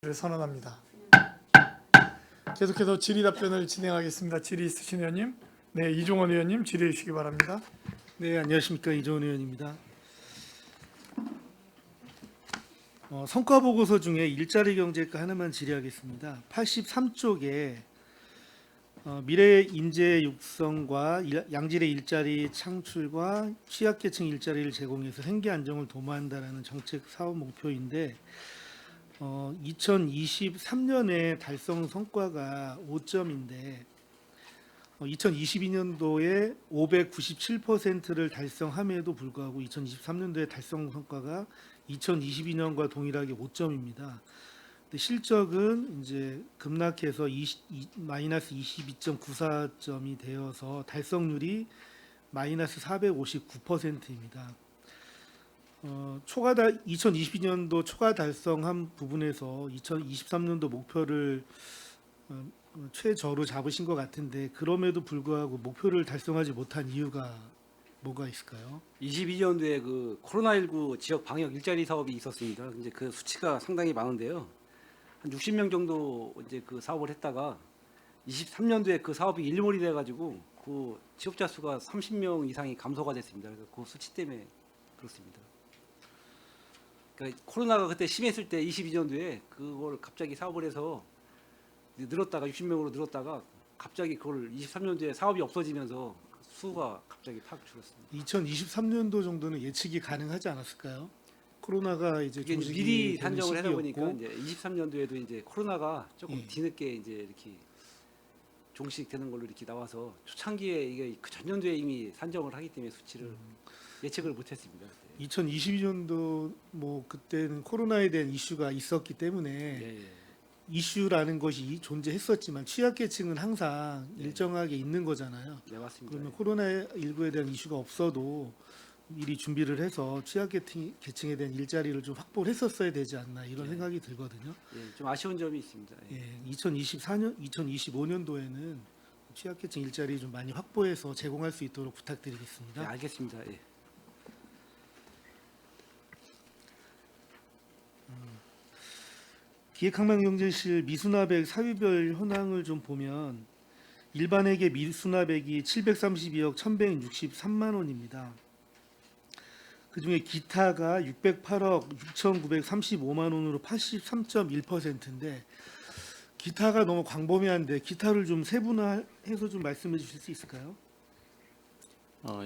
를 선언합니다. 계속해서 질의 답변을 진행하겠습니다. 질의 있으신 의원님, 네, 이종원 의원님 질의해 주시기 바랍니다. 네, 안녕하십니까. 이종원 의원입니다. 성과 보고서 중에 일자리 경제과 하나만 질의하겠습니다. 83쪽에 미래 인재 육성과 양질의 일자리 창출과 취약계층 일자리를 제공해서 생계 안정을 도모한다라는 정책 사업 목표인데 2023년에 달성 성과가 5점인데 2022년도에 597%를 달성함에도 불구하고 2023년도에 달성 성과가 2022년과 동일하게 5점입니다. 근데 실적은 이제 급락해서 마이너스 22.94점이 되어서 달성률이 마이너스 459%입니다. 2022년도 초과 달성한 부분에서 2023년도 목표를 최저로 잡으신 것 같은데 그럼에도 불구하고 목표를 달성하지 못한 이유가 뭐가 있을까요? 22년도에 그 코로나19 지역 방역 일자리 사업이 있었습니다. 이제 그 수치가 상당히 많은데요. 한 60명 정도 이제 그 사업을 했다가 23년도에 그 사업이 일몰이 돼가지고 그 취업자 수가 30명 이상이 감소가 됐습니다. 그래서 그 수치 때문에 그렇습니다. 그러니까 코로나가 그때 심했을 때 22년도에 그걸 갑자기 사업을 해서 늘었다가 60명으로 늘었다가 갑자기 그걸 23년도에 사업이 없어지면서 수가 갑자기 팍 줄었습니다. 2023년도 정도는 예측이 가능하지 않았을까요? 코로나가 이제 이게 조직이 미리 되는 산정을 하다 보니까 시기였고, 이제 23년도에도 이제 코로나가 조금 예. 뒤늦게 이제 이렇게 종식되는 걸로 이렇게 나와서 초창기에 이게 그 전년도에 이미 산정을 하기 때문에 수치를 예측을 못했습니다. 2022년도 뭐 그때는 코로나에 대한 이슈가 있었기 때문에 예, 예. 이슈라는 것이 존재했었지만 취약계층은 항상 네. 일정하게 있는 거잖아요. 네, 맞습니다. 그러면 코로나19에 대한 이슈가 없어도 미리 준비를 해서 취약계층에 대한 일자리를 좀 확보를 했었어야 되지 않나 이런 네. 생각이 들거든요. 예, 좀 아쉬운 점이 있습니다. 예. 예, 2025년도에는 취약계층 일자리 좀 많이 확보해서 제공할 수 있도록 네, 부탁드리겠습니다. 알겠습니다. 예. 기획항만경제실 미수납액 사유별 현황을 좀 보면 일반회계 미수납액이 732억 1,163만 원입니다. 그중에 기타가 608억 6,935만 원으로 83.1%인데 기타가 너무 광범위한데 기타를 좀 세분화해서 좀 말씀해 주실 수 있을까요?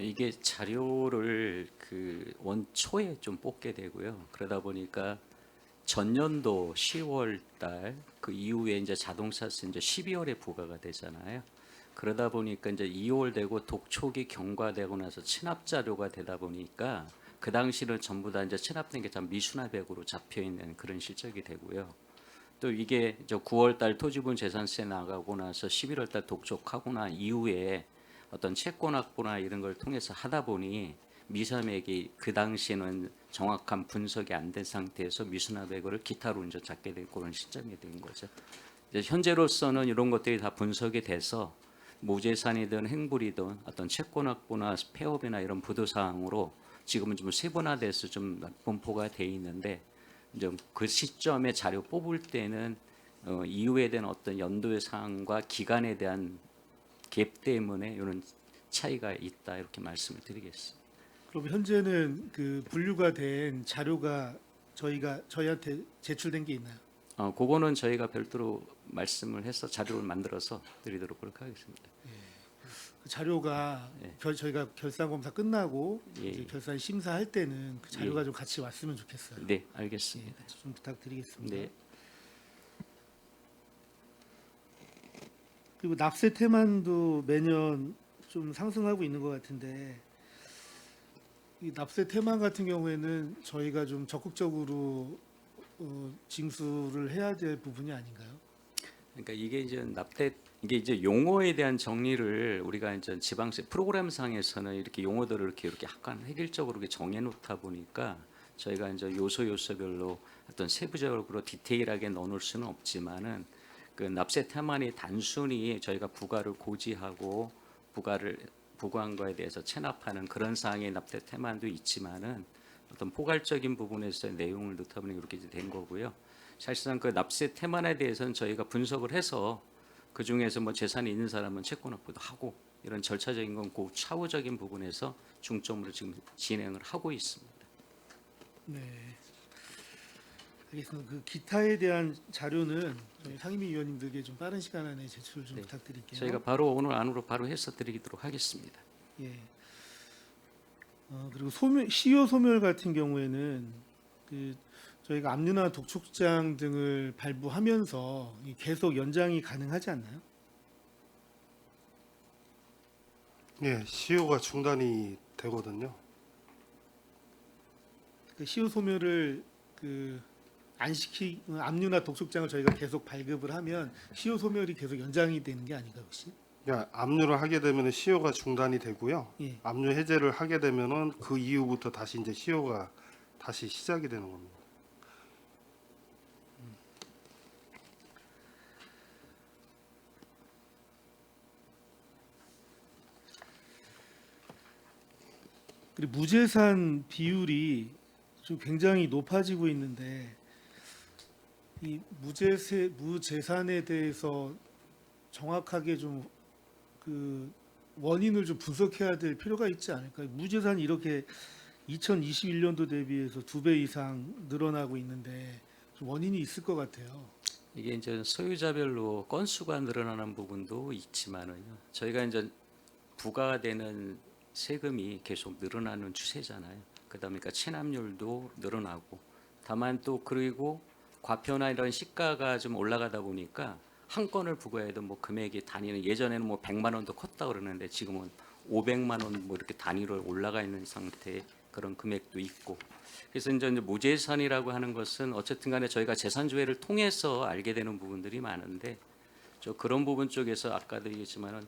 이게 자료를 그 원초에 좀 뽑게 되고요. 그러다 보니까 전년도 10월 달 그 이후에 이제 자동차세 이제 12월에 부과가 되잖아요. 그러다 보니까 이제 2월 되고 독촉이 경과되고 나서 체납 자료가 되다 보니까 그 당시는 전부 다 이제 체납된 게 다 미수납액으로 잡혀 있는 그런 실적이 되고요. 또 이게 저 9월 달 토지분 재산세 나가고 나서 11월 달 독촉하고 난 이후에 어떤 채권 확보나 이런 걸 통해서 하다 보니 미수납액이 그 당시에는 정확한 분석이 안 된 상태에서 미수납액을 기타로 이제 잡게 된 그런 시점이 된 거죠. 이제 현재로서는 이런 것들이 다 분석이 돼서 무재산이든 행불이든 어떤 채권 확보나 폐업이나 이런 부도사항으로 지금은 좀 세분화돼서 좀 분포가 돼 있는데 이제 그 시점에 자료 뽑을 때는 이후에 대한 어떤 연도의 사항과 기간에 대한 갭 때문에 이런 차이가 있다 이렇게 말씀을 드리겠습니다. 그럼 현재는 그 분류가 된 자료가 저희한테 제출된 게 있나요? 그거는 저희가 별도로 말씀을 해서 자료를 만들어서 드리도록 그렇게 하겠습니다. 그 자료가 예. 저희가 결산 검사 끝나고 예. 이제 결산 심사할 때는 그 자료가 예. 좀 같이 왔으면 좋겠어요. 네, 알겠습니다. 좀 부탁드리겠습니다. 네. 그리고 납세 태만도 매년 좀 상승하고 있는 것 같은데 이 납세 태만 같은 경우에는 저희가 좀 적극적으로 징수를 해야 될 부분이 아닌가요? 그러니까 이게 이제 용어에 대한 정리를 우리가 이제 지방세 프로그램상에서는 이렇게 용어들을 이렇게 약간 획일적으로 이렇게 정해 놓다 보니까 저희가 이제 요소별로 어떤 세부적으로 디테일하게 넣어놓을 수는 없지만은 그 납세 태만이 단순히 저희가 부가를 고지하고 부과한 거에 대해서 체납하는 그런 사항의 납세 태만도 있지만은 어떤 포괄적인 부분에서 내용을 넣다 보니 이렇게 된 거고요. 사실상 그 납세 태만에 대해서는 저희가 분석을 해서 그 중에서 뭐 재산이 있는 사람은 채권 납부도 하고 이런 절차적인 건 그 차후적인 부분에서 중점으로 지금 진행을 하고 있습니다. 네. 알겠습니다. 그 기타에 대한 자료는 저희 상임위원님들께 좀 빠른 시간 안에 제출 좀 네. 부탁드릴게요. 저희가 바로 오늘 안으로 바로 해서 드리도록 하겠습니다. 예. 그리고 시효 소멸 같은 경우에는 그 저희가 압류나 독촉장 등을 발부하면서 계속 연장이 가능하지 않나요? 예, 시효가 중단이 되거든요. 그 시효 소멸을 압류나 독촉장을 저희가 계속 발급을 하면 시효 소멸이 계속 연장이 되는 게 아닌가 혹시? 그러니까 압류를 하게 되면 시효가 중단이 되고요. 예. 압류 해제를 하게 되면은 그 이후부터 다시 이제 시효가 다시 시작이 되는 겁니다. 그리고 무재산 비율이 좀 굉장히 높아지고 있는데 이 무재산에 대해서 정확하게 좀 그 원인을 좀 분석해야 될 필요가 있지 않을까요? 무재산이 이렇게 2021년도 대비해서 2배 이상 늘어나고 있는데 좀 원인이 있을 것 같아요. 이게 이제 소유자별로 건수가 늘어나는 부분도 있지만은요. 저희가 이제 부과되는 세금이 계속 늘어나는 추세잖아요. 그러다 보니까 체납률도 늘어나고 다만 또 그리고 과표나 이런 시가가 좀 올라가다 보니까 한 건을 부과해도 뭐 금액이 단위는 예전에는 뭐 100만 원도 컸다 그러는데 지금은 500만 원 뭐 이렇게 단위로 올라가 있는 상태의 그런 금액도 있고 그래서 이제 무재산이라고 하는 것은 어쨌든 간에 저희가 재산조회를 통해서 알게 되는 부분들이 많은데 저 그런 부분 쪽에서 아까도 얘기했지만은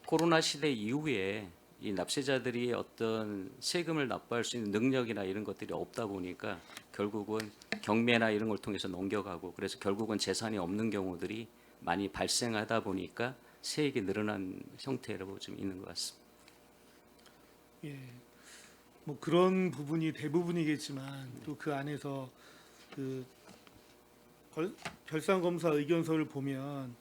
코로나 시대 이후에 이 납세자들이 어떤 세금을 납부할 수 있는 능력이나 이런 것들이 없다 보니까 결국은 경매나 이런 걸 통해서 넘겨가고 그래서 결국은 재산이 없는 경우들이 많이 발생하다 보니까 세액이 늘어난 형태로 좀 있는 것 같습니다. 예. 뭐 그런 부분이 대부분이겠지만 또 그 안에서 그 결산검사 의견서를 보면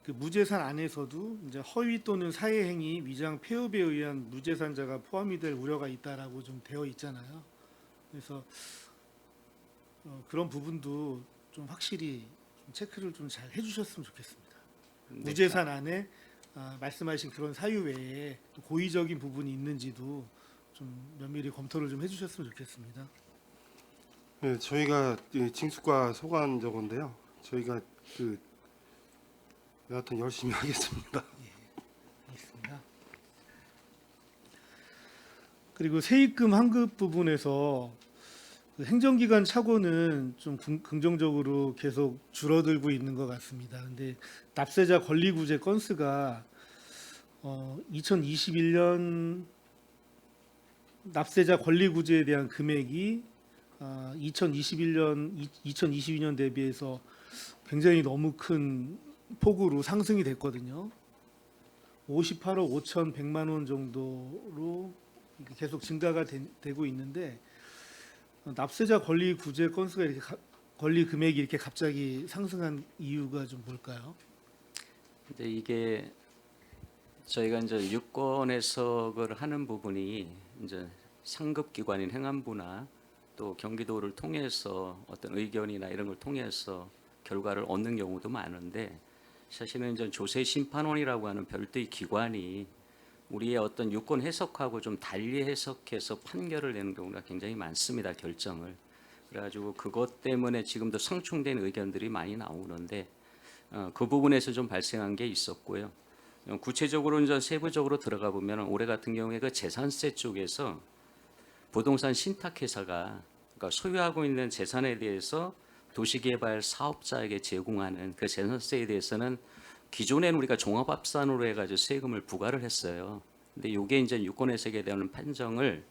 그 무재산 안에서도 이제 허위 또는 사회 행위, 위장 폐업에 의한 무재산자가 포함이 될 우려가 있다라고 좀 되어 있잖아요. 그래서 그런 부분도 좀 확실히 좀 체크를 좀 잘 해주셨으면 좋겠습니다. 네. 무재산 안에 말씀하신 그런 사유 외에 또 고의적인 부분이 있는지도 좀 면밀히 검토를 좀 해주셨으면 좋겠습니다. 예, 저희가 이 징수과 소관 저건데요. 저희가 여하튼 열심히 하겠습니다. 있습니다. 그리고 세입금 환급 부분에서 그 행정기관 착오는 좀 긍정적으로 계속 줄어들고 있는 것 같습니다. 근데 납세자 권리구제 건수가 2021년 납세자 권리구제에 대한 금액이 2022년 대비해서 굉장히 너무 큰 폭으로 상승이 됐거든요. 58억 5,100만 원 정도로 계속 증가가 되고 있는데 납세자 권리 구제 건수가 이렇게 권리 금액이 이렇게 갑자기 상승한 이유가 좀 뭘까요? 근데 이게 저희가 이제 유권 해석을 하는 부분이 이제 상급 기관인 행안부나 또 경기도를 통해서 어떤 의견이나 이런 걸 통해서 결과를 얻는 경우도 많은데 사실은 이제 조세 심판원이라고 하는 별도의 기관이 우리의 어떤 유권 해석하고 좀 달리 해석해서 판결을 내는 경우가 굉장히 많습니다. 결정을. 그래가지고 그것 때문에 지금도 상충된 의견들이 많이 나오는데 그 부분에서 좀 발생한 게 있었고요. 구체적으로 이제 세부적으로 들어가 보면 올해 같은 경우에 그 재산세 쪽에서 부동산 신탁회사가 그러니까 소유하고 있는 재산에 대해서 도시개발 사업자에게 제공하는 그 재산세에 대해서는 기존에는 우리가 종합합산으로 해가지고 세금을 부과를 했어요. 근데 이게 이제 유권해석에 대한 판정을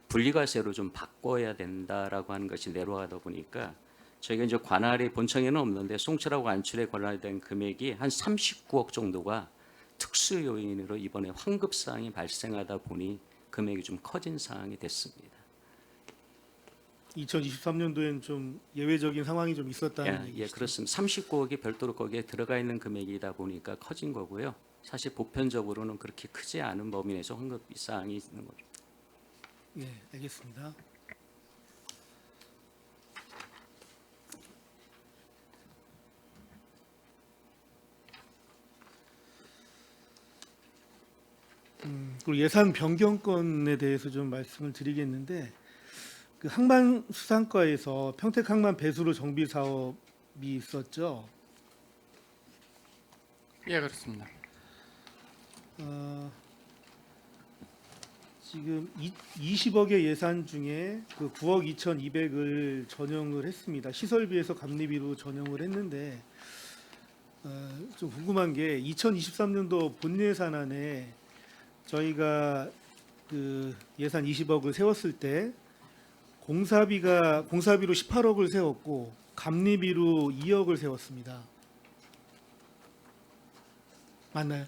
분리과세로 좀 바꿔야 된다라고 하는 것이 내려가다 보니까 저희가 이제 관할이 본청에는 없는데 송출하고 안출에 관련된 금액이 한 39억 정도가 특수 요인으로 이번에 환급 사항이 발생하다 보니 금액이 좀 커진 상황이 됐습니다. 2023년도엔 좀 예외적인 상황이 좀 있었다는 예, 얘기죠. 그렇습니다. 39억이 별도로 거기에 들어가 있는 금액이다 보니까 커진 거고요. 사실 보편적으로는 그렇게 크지 않은 범위 내에서 환급비 사항이 있는 거죠. 예, 알겠습니다. 그리고 예산 변경건에 대해서 좀 말씀을 드리겠는데, 그 항만수산과에서 평택항만 배수로 정비 사업이 있었죠. 예, 그렇습니다. 지금 20억의 예산 중에 그 9억 2,200을 전용을 했습니다. 시설비에서 감리비로 전용을 했는데, 좀 궁금한 게 2023년도 본 예산안에 저희가 그 예산 20억을 세웠을 때 공사비로 18억을 세웠고 감리비로 2억을 세웠습니다. 맞나요?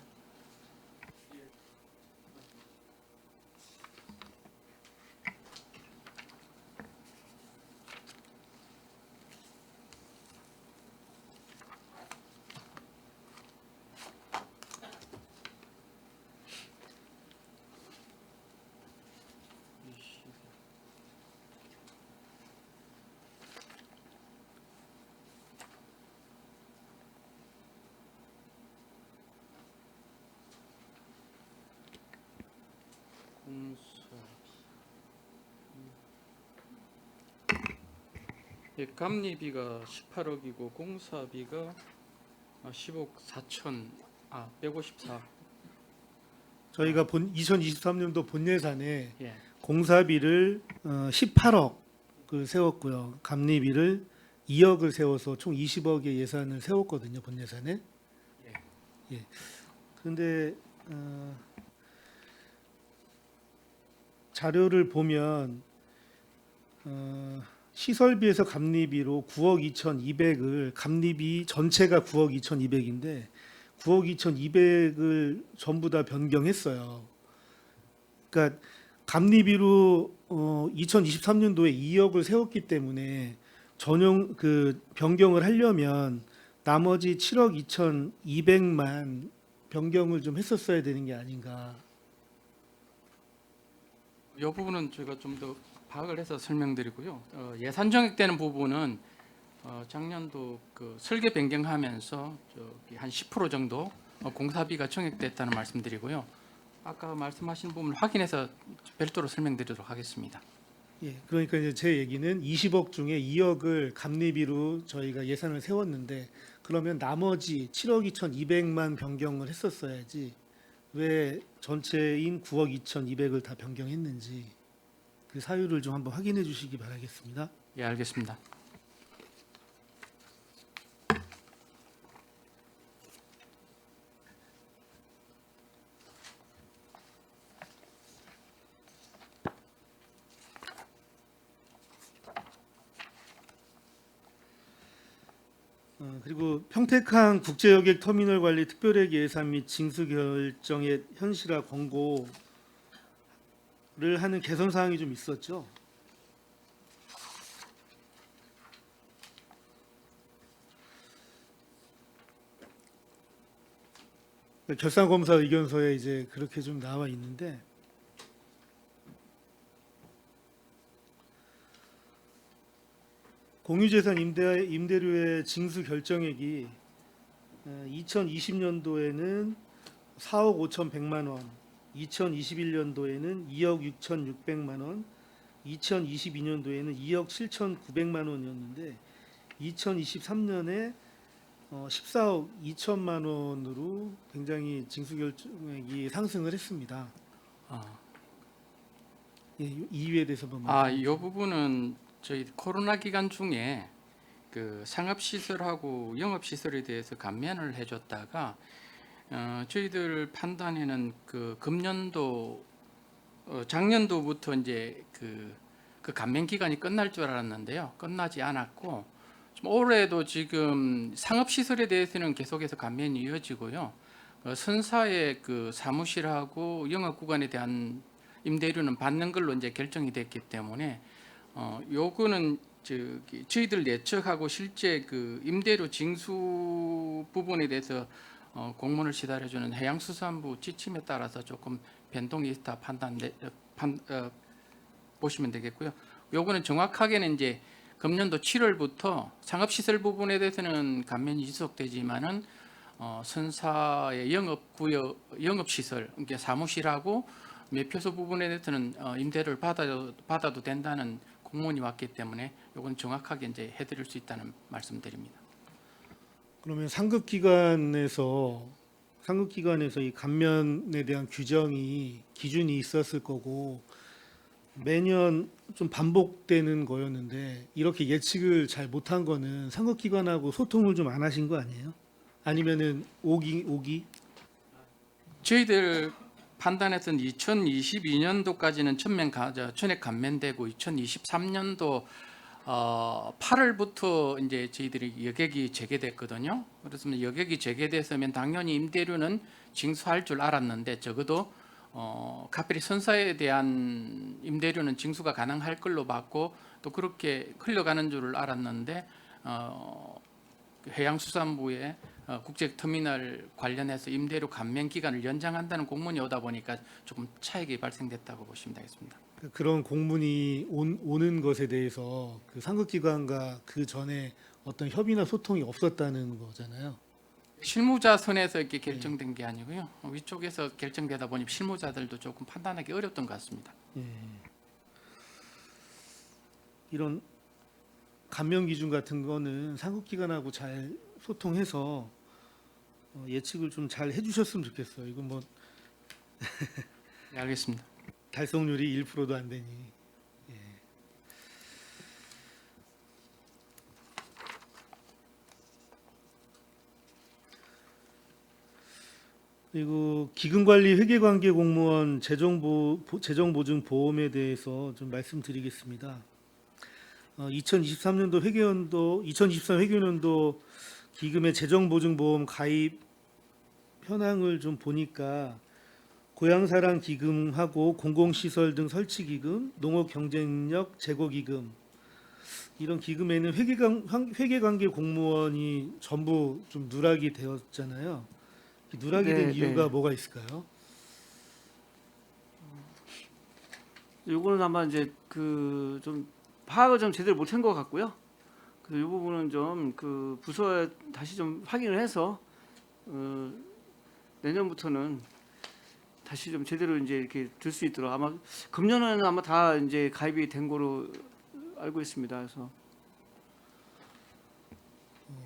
예, 감리비가 18억이고 공사비가 10억 4천 154. 저희가 2023년도 본 예산에 예. 공사비를 18억을 세웠고요. 감리비를 2억을 세워서 총 20억의 예산을 세웠거든요. 본 예산에. 예. 그런데 자료를 보면 시설비에서 감리비로 9억 2,200을 감리비 전체가 9억 2,200인데 9억 2,200을 전부 다 변경했어요. 그러니까 감리비로 2023년도에 2억을 세웠기 때문에 전용 그 변경을 하려면 나머지 7억 2,200만 변경을 좀 했었어야 되는 게 아닌가. 이 부분은 저희가 좀 더 파악을 해서 설명드리고요. 예산 정액되는 부분은 작년도 그 설계 변경하면서 저기 한 10% 정도 공사비가 정액됐다는 말씀드리고요. 아까 말씀하신 부분 확인해서 별도로 설명드리도록 하겠습니다. 예, 그러니까 이제 제 얘기는 20억 중에 2억을 감리비로 저희가 예산을 세웠는데 그러면 나머지 7억 2,200만 변경을 했었어야지 왜 전체인 9억 2,200을 다 변경했는지 그 사유를 좀 한번 확인해 주시기 바라겠습니다. 예, 알겠습니다. 그리고 평택항 국제여객 터미널 관리 특별회계 예산 및 징수 결정의 현실화 권고를 하는 개선 사항이 좀 있었죠. 결산검사 의견서에 이제 그렇게 좀 나와 있는데 공유재산 임대료의 징수 결정액이 2020년도에는 4억 5,100만 원, 2021년도에는 2억 6,600만 원, 2022년도에는 2억 7,900만 원이었는데 2023년에 14억 2천만 원으로 굉장히 징수 결정액이 상승을 했습니다. 예, 이 이유에 대해서 한번 이 부분은 저희 코로나 기간 중에 그 상업 시설하고 영업 시설에 대해서 감면을 해줬다가 저희들 판단에는 그 금년도 작년도부터 이제 그 감면 기간이 끝날 줄 알았는데요. 끝나지 않았고 좀 올해도 지금 상업 시설에 대해서는 계속해서 감면이 이어지고요. 선사의 그 사무실하고 영업 구간에 대한 임대료는 받는 걸로 이제 결정이 됐기 때문에 요거는 저희들 예측하고 실제 그 임대료 징수 부분에 대해서 공문을 시달해주는 해양수산부 지침에 따라서 조금 변동이 있다 보시면 되겠고요. 요거는 정확하게는 이제 금년도 7월부터 상업시설 부분에 대해서는 감면이 지속되지만은 선사의 영업시설, 그러니까 사무실하고 매표소 부분에 대해서는 임대를 받아도 된다는 공문이 왔기 때문에 요건 정확하게 이제 해드릴 수 있다는 말씀드립니다. 그러면 상급기관에서 이 감면에 대한 기준이 있었을 거고 매년 좀 반복되는 거였는데 이렇게 예측을 잘 못한 거는 상급기관하고 소통을 좀 안 하신 거 아니에요? 아니면은 오기? 저희들 판단했던 2022년도까지는 전액 감면되고 2023년도 8월부터 이제 저희들이 여객이 재개됐거든요. 그렇습니다. 여객이 재개됐으면 당연히 임대료는 징수할 줄 알았는데 적어도 카페리 선사에 대한 임대료는 징수가 가능할 걸로 봤고 또 그렇게 흘러가는 줄 알았는데 해양수산부에 국제터미널 관련해서 임대료 감면 기간을 연장한다는 공문이 오다 보니까 조금 차익이 발생됐다고 보시면 되겠습니다. 그런 공문이 오는 것에 대해서 그 상급기관과 그 전에 어떤 협의나 소통이 없었다는 거잖아요. 실무자 선에서 이렇게 결정된 게 아니고요. 위쪽에서 결정되다 보니 실무자들도 조금 판단하기 어렵던 것 같습니다. 이런 감면 기준 같은 거는 상급기관하고 잘 소통해서 예측을 좀 잘 해주셨으면 좋겠어요. 이건 뭐 네, 알겠습니다. 달성률이 1%도 안 되니. 그리고 기금관리 회계관계 공무원 재정보증 보험에 대해서 좀 말씀드리겠습니다. 2023년도 2023 회계연도 기금의 재정보증보험 가입 현황을 좀 보니까 고향사랑 기금하고 공공시설 등 설치 기금, 농업 경쟁력 제고 기금 이런 기금에는 회계관계 공무원이 전부 좀 누락이 되었잖아요. 누락이 된 이유가 뭐가 있을까요? 요거는 아마 이제 그 좀 파악을 좀 제대로 못한 것 같고요. 그래서 이 부분은 좀 그 부서에 다시 좀 확인을 해서 내년부터는 다시 좀 제대로 이제 이렇게 들 수 있도록 아마 금년에는 아마 다 이제 가입이 된 거로 알고 있습니다. 그래서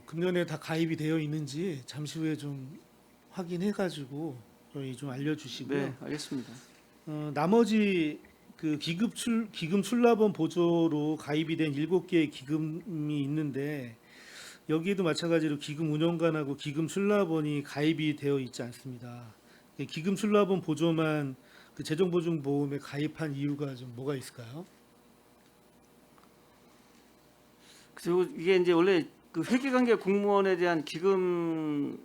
금년에 다 가입이 되어 있는지 잠시 후에 좀 확인해가지고 저희 좀 알려주시고요. 네, 알겠습니다. 나머지 그 기금 출납원 보조로 가입이 된 7개의 기금이 있는데 여기에도 마찬가지로 기금 운영관하고 기금 출납원이 가입이 되어 있지 않습니다. 기금 출납원 보조만 그 재정보증보험에 가입한 이유가 좀 뭐가 있을까요? 그리고 이게 이제 원래 그 회계관계 공무원에 대한 기금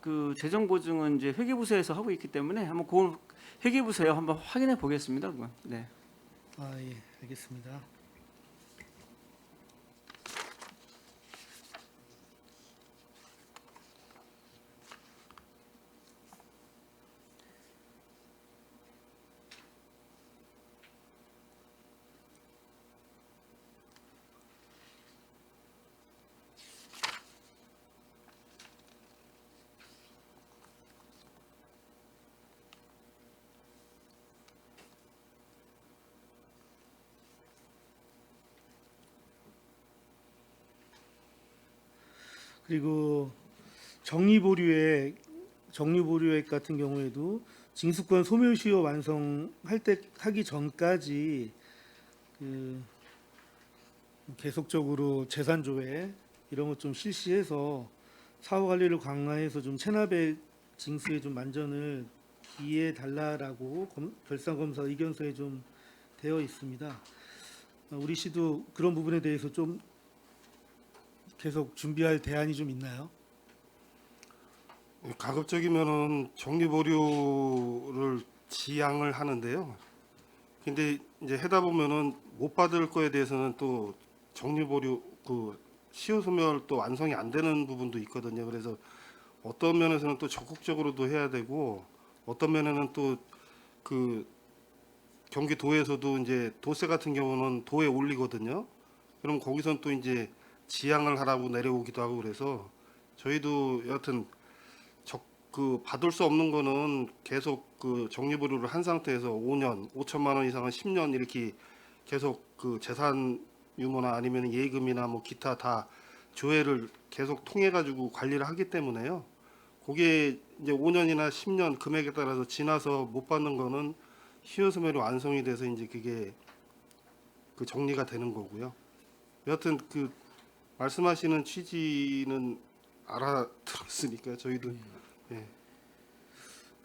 그 재정보증은 이제 회계부서에서 하고 있기 때문에 한번 그 회계부서에 한번 확인해 보겠습니다. 그건. 네. 예, 알겠습니다. 그리고 정리보류액 같은 경우에도 징수권 소멸시효 하기 전까지 그 계속적으로 재산 조회 이런 것 좀 실시해서 사후 관리를 강화해서 좀 체납액 징수에 좀 만전을 기해 달라라고 결산 검사 의견서에 좀 되어 있습니다. 우리 시도 그런 부분에 대해서 좀 계속 준비할 대안이 좀 있나요? 가급적이면은 정리보류를 지양을 하는데요. 근데 이제 해다 보면은 못 받을 거에 대해서는 또 정리보류 그 시효 소멸 또 완성이 안 되는 부분도 있거든요. 그래서 어떤 면에서는 또 적극적으로도 해야 되고 어떤 면에는 또 그 경기도에서도 이제 도세 같은 경우는 도에 올리거든요. 그럼 거기선 또 이제 지양을 하라고 내려오기도 하고 그래서 저희도 여하튼 그 받을 수 없는 거는 계속 그 정리보류를 한 상태에서 5년, 5천만 원 이상은 10년 이렇게 계속 그 재산 유무나 아니면 예금이나 뭐 기타 다 조회를 계속 통해 가지고 관리를 하기 때문에요. 그게 이제 5년이나 10년 금액에 따라서 지나서 못 받는 거는 시효 소멸이 완성이 돼서 이제 그게 그 정리가 되는 거고요. 여하튼 그 말씀하시는 취지는 알아들었으니까 저희도 예.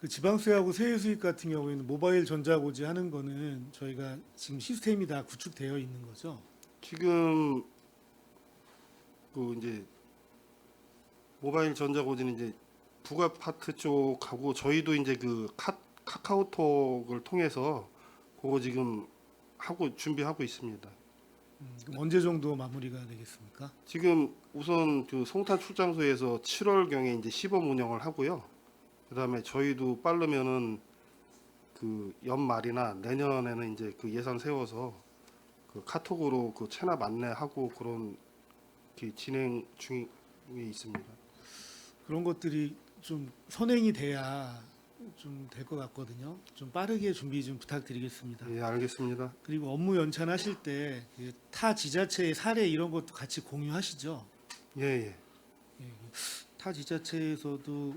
그 지방세하고 세액 수입 같은 경우에는 모바일 전자고지 하는 거는 저희가 지금 시스템이 다 구축되어 있는 거죠. 지금 그 이제 모바일 전자고지는 이제 부가 파트 쪽하고 저희도 이제 그 카카오톡을 통해서 그거 지금 하고 준비하고 있습니다. 그럼 언제 정도 마무리가 되겠습니까? 지금 우선 그 송탄 출장소에서 7월경에 이제 시범 운영을 하고요. 그다음에 저희도 빠르면은 그 연말이나 내년에는 이제 그 예산 세워서 그 카톡으로 그 체납 안내하고 그런 그 진행 중에 있습니다. 그런 것들이 좀 선행이 돼야 좀 될 것 같거든요. 좀 빠르게 준비 좀 부탁드리겠습니다. 예, 알겠습니다. 그리고 업무 연찬하실 때 타 지자체의 사례 이런 것도 같이 공유하시죠. 예, 예. 타 지자체에서도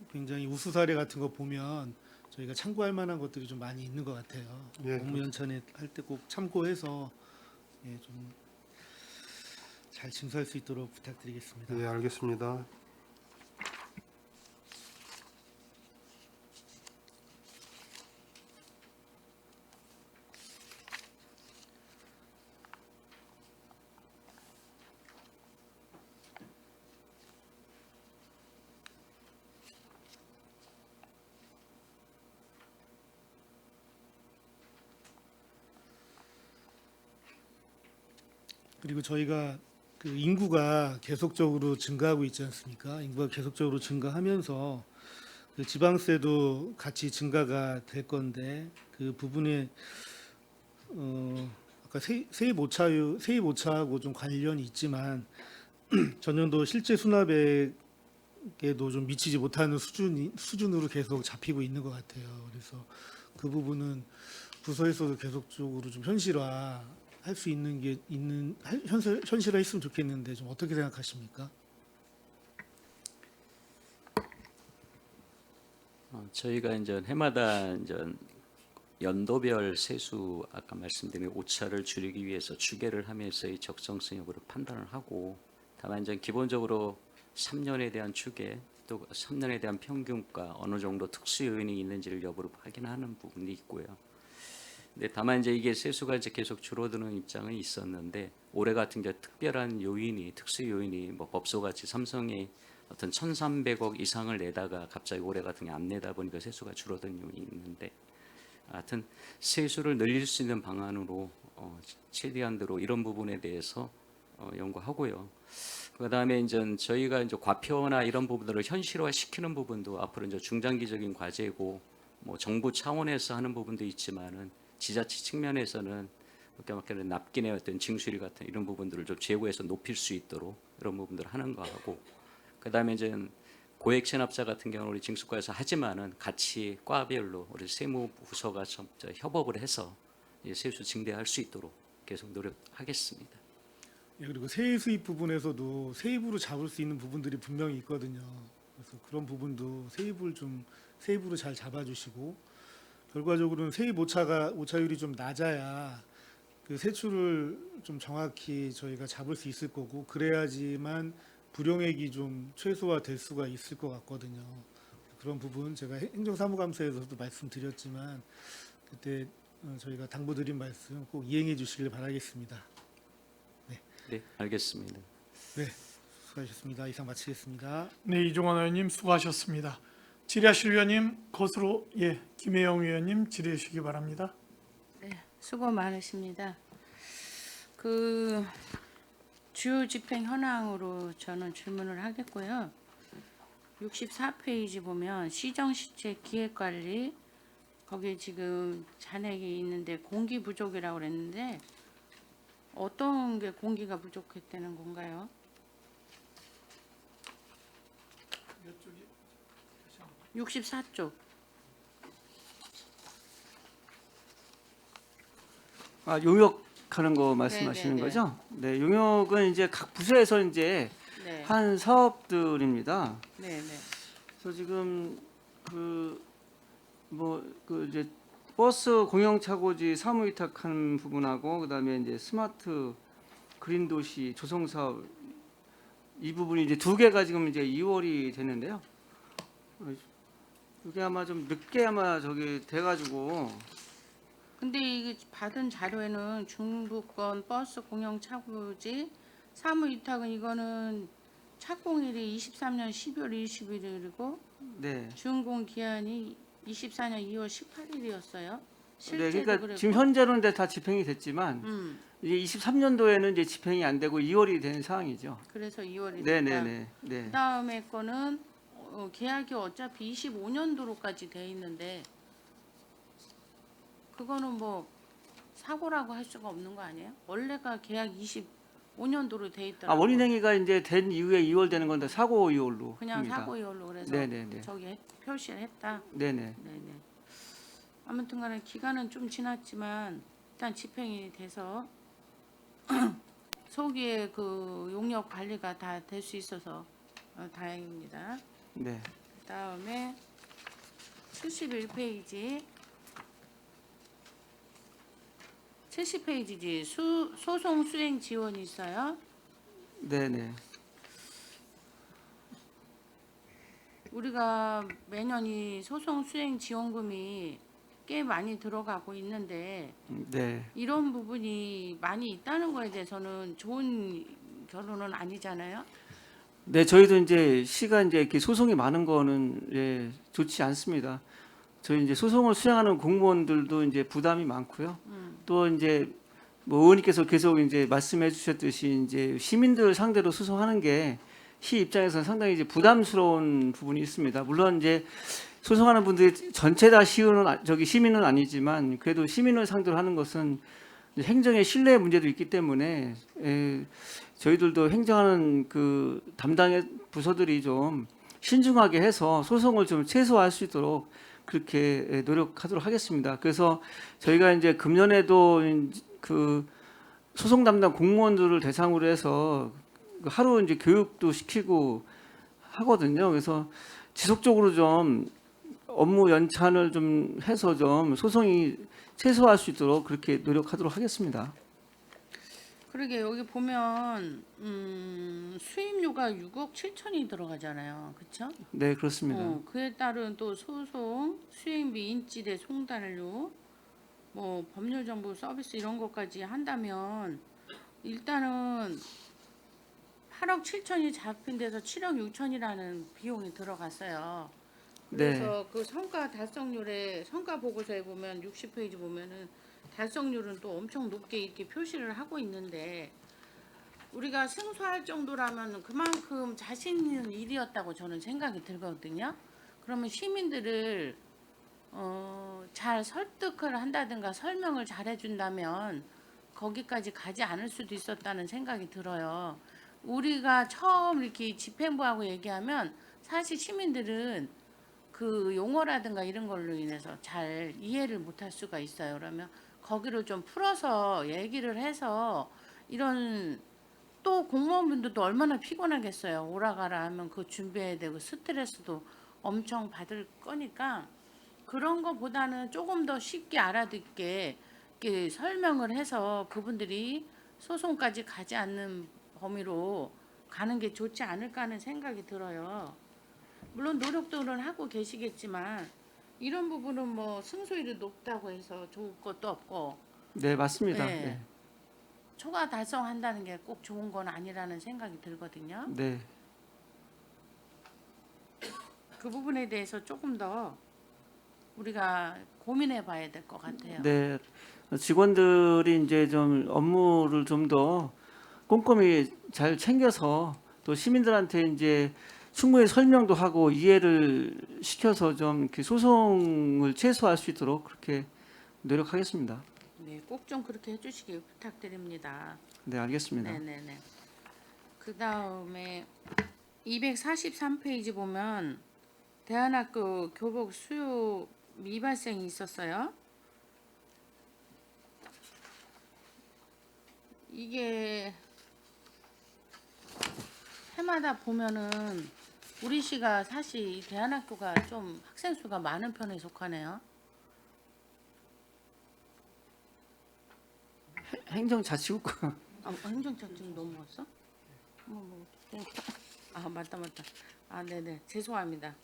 굉장히 우수 사례 같은 거 보면 저희가 참고할 만한 것들이 좀 많이 있는 것 같아요. 예, 업무 연찬에 할 때 꼭 참고해서 좀 잘 징수할 수 있도록 부탁드리겠습니다. 예, 알겠습니다. 그리고 저희가 그 인구가 계속적으로 증가하고 있지 않습니까? 인구가 계속적으로 증가하면서 그 지방세도 같이 증가가 될 건데 그 부분에 아까 세입 오차하고 좀 관련이 있지만 전년도 실제 수납액에도 좀 미치지 못하는 수준으로 계속 잡히고 있는 것 같아요. 그래서 그 부분은 부서에서도 계속적으로 좀 현실화 할 수 있는 게 현실화했으면 좋겠는데 좀 어떻게 생각하십니까? 저희가 이제 해마다 이제 연도별 세수 아까 말씀드린 오차를 줄이기 위해서 추계를 하면서 이 적정성 여부를 판단을 하고 다만 이제 기본적으로 3년에 대한 추계 또 3년에 대한 평균가 어느 정도 특수 요인이 있는지를 여부를 확인하는 부분이 있고요. 근데 다만 이제 이게 세수가 이제 계속 줄어드는 입장은 있었는데 올해 같은 경우 특별한 요인이 특수 요인이 뭐 법소같이 삼성이 어떤 1,300억 이상을 내다가 갑자기 올해 같은 경우 안 내다 보니까 세수가 줄어든 요인이 있는데 하여튼 세수를 늘릴 수 있는 방안으로 최대한대로 이런 부분에 대해서 연구하고요. 그다음에 이제 저희가 이제 과표나 이런 부분들을 현실화 시키는 부분도 앞으로 이제 중장기적인 과제고 뭐 정부 차원에서 하는 부분도 있지만은 지자체 측면에서는 그렇게 납기의 어떤 징수율 같은 이런 부분들을 좀 제고해서 높일 수 있도록 이런 부분들을 하는 거하고 그다음에 이제 고액 체납자 같은 경우는 우리 징수과에서 하지만은 같이 과별로 우리 세무부서가 좀 협업을 해서 세수 증대할 수 있도록 계속 노력하겠습니다. 예, 그리고 세입 수입 부분에서도 세입으로 잡을 수 있는 부분들이 분명히 있거든요. 그래서 그런 부분도 세입으로 잘 잡아주시고 결과적으로는 세입 오차율이 좀 낮아야 그 세출을 좀 정확히 저희가 잡을 수 있을 거고 그래야지만 불용액이 좀 최소화될 수가 있을 것 같거든요. 그런 부분 제가 행정사무감사에서도 말씀드렸지만 그때 저희가 당부드린 말씀 꼭 이행해 주시길 바라겠습니다. 네, 알겠습니다. 네, 수고하셨습니다. 이상 마치겠습니다. 네, 이종원 의원님 수고하셨습니다. 질의하실 위원님 것으로 김혜영 의원님 질의해 주시기 바랍니다. 네, 수고 많으십니다. 그 주요 집행 현황으로 저는 질문을 하겠고요. 64페이지 보면 시정시책 기획관리 거기에 지금 잔액이 있는데 공기 부족이라고 그랬는데 어떤 게 공기가 부족했다는 건가요? 몇 쪽이? 64쪽. 아, 용역하는 거 말씀하시는 네. 거죠? 네, 용역은 이제 각 부서에서 이제 네. 한 사업들입니다. 네. 그래서 지금 이제 버스 공영 차고지 사무 위탁하는 부분하고 그다음에 이제 스마트 그린 도시 조성 사업 이 부분이 이제 두 개가 지금 이제 2월이 됐는데요. 이게 아마 좀 늦게 아마 저기 돼가지고 근데 이게 받은 자료에는 중부권 버스 공영 차고지 사무 위탁은 이거는 착공일이 23년 12월 21일이고 네. 준공 기한이 24년 2월 18일이었어요. 네, 실제로 그러니까 그랬고. 지금 현재로는 다 집행이 됐지만 이제 23년도에는 이제 집행이 안 되고 2월이 된 상황이죠. 그래서 2월이 됐다. 네네네. 네. 그다음에 거는 계약이 어차피 25년도로까지 돼 있는데 그거는 뭐 사고라고 할 수가 없는 거 아니에요? 원래가 계약 25년도로 돼 있더라고요. 아, 원인행위가 이제 된 이후에 2월 되는 건데 사고 이월로 그냥 합니다. 사고 이걸로 그래서 네네네. 저기 표시를 했다. 네네. 네네. 아무튼간에 기간은 좀 지났지만 일단 집행이 돼서 소기의 그 용역 관리가 다 될 수 있어서 다행입니다. 네. 그다음에 71페이지 70페이지지 소송 수행 지원이 있어요. 네네. 우리가 매년 이 소송 수행 지원금이 꽤 많이 들어가고 있는데 네. 이런 부분이 많이 있다는 거에 대해서는 좋은 결론은 아니잖아요. 네, 저희도 이제 시가 이제 이렇게 소송이 많은 거는 예, 좋지 않습니다. 저희 이제 소송을 수행하는 공무원들도 이제 부담이 많고요. 또 이제 뭐 의원님께서 계속 이제 말씀해 주셨듯이 이제 시민들 상대로 소송하는 게 시 입장에서는 상당히 이제 부담스러운 부분이 있습니다. 물론 이제 소송하는 분들이 전체 다 시민은 아니지만 그래도 시민을 상대로 하는 것은 행정의 신뢰 문제도 있기 때문에 저희들도 행정하는 그 담당의 부서들이 좀 신중하게 해서 소송을 좀 최소화할 수 있도록 그렇게 노력하도록 하겠습니다. 그래서 저희가 이제 금년에도 그 소송 담당 공무원들을 대상으로 해서 하루 이제 교육도 시키고 하거든요. 그래서 지속적으로 좀 업무 연찬을 좀 해서 좀 소송이 최소화할 수 있도록 그렇게 노력하도록 하겠습니다. 그러게 여기 보면 수임료가 6억 7천이 들어가잖아요. 그렇죠? 네, 그렇습니다. 그에 따른 또 소송, 수임비, 인지대, 송달료, 뭐 법률 정보 서비스 이런 것까지 한다면 일단은 8억 7천이 잡힌 데서 7억 6천이라는 비용이 들어갔어요. 그래서 그 성과 달성률에 성과 보고서에 보면 60페이지 보면은 달성률은 또 엄청 높게 이렇게 표시를 하고 있는데 우리가 승소할 정도라면 그만큼 자신 있는 일이었다고 저는 생각이 들거든요. 그러면 시민들을 잘 설득을 한다든가 설명을 잘 해준다면 거기까지 가지 않을 수도 있었다는 생각이 들어요. 우리가 처음 이렇게 집행부하고 얘기하면 사실 시민들은 그 용어라든가 이런 걸로 인해서 잘 이해를 못할 수가 있어요. 그러면 거기를 좀 풀어서 얘기를 해서 이런 또 공무원분들도 얼마나 피곤하겠어요. 오라가라 하면 그 준비해야 되고 스트레스도 엄청 받을 거니까 그런 거보다는 조금 더 쉽게 알아듣게 이렇게 설명을 해서 그분들이 소송까지 가지 않는 범위로 가는 게 좋지 않을까 하는 생각이 들어요. 물론 노력들은 하고 계시겠지만 이런 부분은 뭐 승소율이 높다고 해서 좋을 것도 없고 네, 맞습니다. 네. 네. 초과 달성한다는 게 꼭 좋은 건 아니라는 생각이 들거든요. 네. 그 부분에 대해서 조금 더 우리가 고민해 봐야 될 것 같아요. 네. 직원들이 이제 좀 업무를 좀 더 꼼꼼히 잘 챙겨서 또 시민들한테 이제 충분히 설명도 하고 이해를 시켜서 좀 이렇게 소송을 최소화할 수 있도록 그렇게 노력하겠습니다. 네, 꼭 좀 그렇게 해주시기 부탁드립니다. 네, 알겠습니다. 네네네. 그 다음에 243페이지 보면 대안학교 교복 수요 미발생이 있었어요. 이게 해마다 보면은 우리 시가 사실 이 대안학교가 좀 학생 수가 많은 편에 속하네요. 행정자치국가 행정처 지금 넘어갔어? 아 맞다. 아 네네 죄송합니다.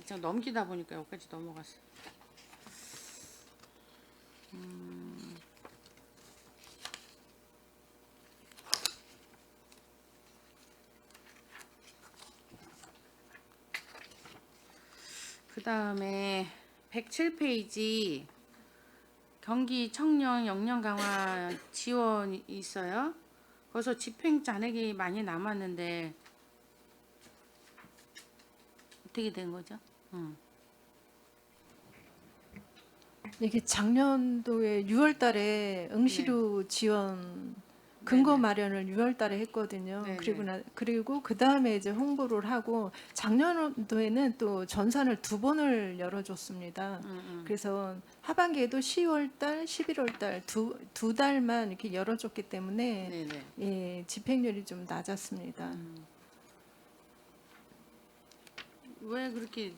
그냥 넘기다 보니까 여기까지 넘어갔어. 그 다음에 107페이지 경기 청년 역량 강화 지원이 있어요. 거기서 집행 잔액이 많이 남았는데 어떻게 된 거죠? 이게 작년도에 6월달에 응시료 지원 근거 네네. 마련을 6월달에 했거든요. 네네. 그리고 그 다음에 이제 홍보를 하고 작년도에는 또 전산을 2번을 열어줬습니다. 그래서 하반기에도 10월달, 11월달 두 달만 이렇게 열어줬기 때문에 네네. 예, 집행률이 좀 낮았습니다. 왜 그렇게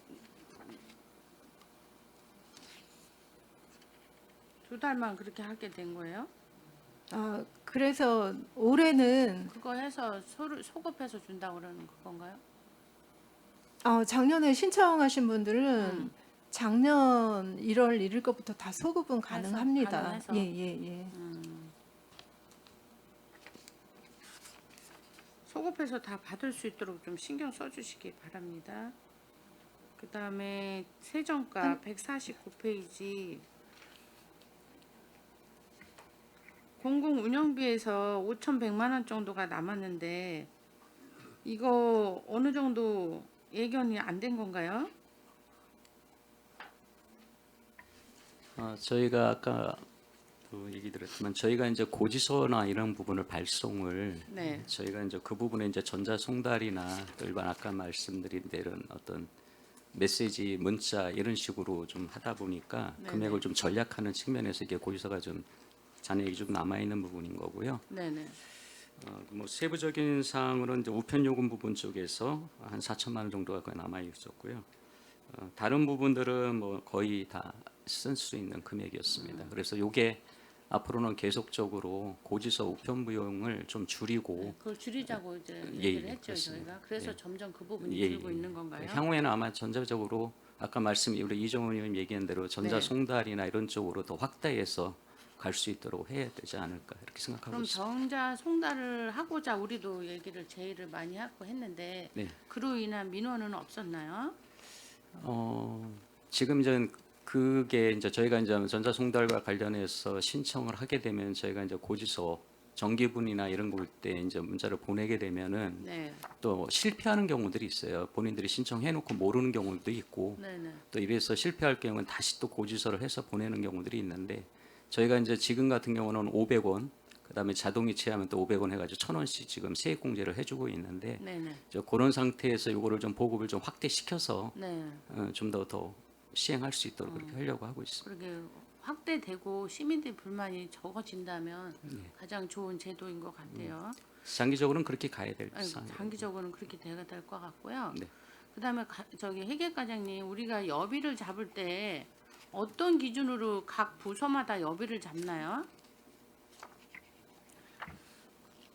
2달만 그렇게 하게 된 거예요? 아, 그래서 올해는 그거 해서 소급해서 준다고 그러는 건가요? 작년에 신청하신 분들은 작년 1월 1일 것부터 다 소급은 가능합니다. 가능해서? 예. 소급해서 다 받을 수 있도록 좀 신경 써주시기 바랍니다. 그 다음에 세정가 149페이지 공공 운영비에서 5,100만 원 정도가 남았는데 이거 어느 정도 예견이 안 된 건가요? 저희가 아까 그 얘기 드렸지만 저희가 이제 고지서나 이런 부분을 발송을 네. 저희가 이제 그 부분에 이제 전자송달이나 또 일반 아까 말씀드린 이런 어떤 메시지 문자 이런 식으로 좀 하다 보니까 네네. 금액을 좀 절약하는 측면에서 이게 고지서가 좀 잔액이 좀 남아 있는 부분인 거고요. 네네. 뭐 세부적인 사항으로는 이제 우편 요금 부분 쪽에서 한 4천만 원 정도가 거의 남아 있었고요. 다른 부분들은 뭐 거의 다 쓸 수 있는 금액이었습니다. 그래서 이게 앞으로는 계속적으로 고지서 우편 비용을 좀 줄이고 그걸 줄이자고 이제 예, 얘기를 예, 했죠 그렇습니다. 저희가. 그래서 예. 점점 그 부분이 예, 줄고 예. 있는 건가요? 향후에는 아마 전체적으로 아까 우리 이정원 의원님 얘기한 대로 전자송달이나 이런 쪽으로 더 확대해서 갈 수 있도록 해야 되지 않을까 이렇게 생각하고 그럼 있습니다. 정자 송달을 하고자 우리도 얘기를 제의를 많이 하고 했는데 네. 그로 인한 민원은 없었나요? 지금 이제 그게 이제 저희가 이제 전자송달과 관련해서 신청을 하게 되면 저희가 이제 고지서 정기분이나 이런 걸 때 이제 문자를 보내게 되면은 네, 또 실패하는 경우들이 있어요. 본인들이 신청해놓고 모르는 경우도 있고 네네. 또 이래서 실패할 경우는 다시 또 고지서를 해서 보내는 경우들이 있는데 저희가 이제 지금 같은 경우는 500원 그다음에 자동 이체하면 또 500원 해가지고 1,000원씩 지금 세액공제를 해주고 있는데 네네. 그런 상태에서 이거를 좀 보급을 좀 확대시켜서 네. 좀 더 시행할 수 있도록 그렇게 하려고 하고 있습니다. 그렇게 확대되고 시민들 불만이 적어진다면 네. 가장 좋은 제도인 것 같아요. 장기적으로는 그렇게 가야 될 아니, 상황입니다. 장기적으로는 그렇게 돼야 될 것 같고요. 네. 그다음에 저기 회계과장님 우리가 여비를 잡을 때 어떤 기준으로 각 부서마다 여비를 잡나요?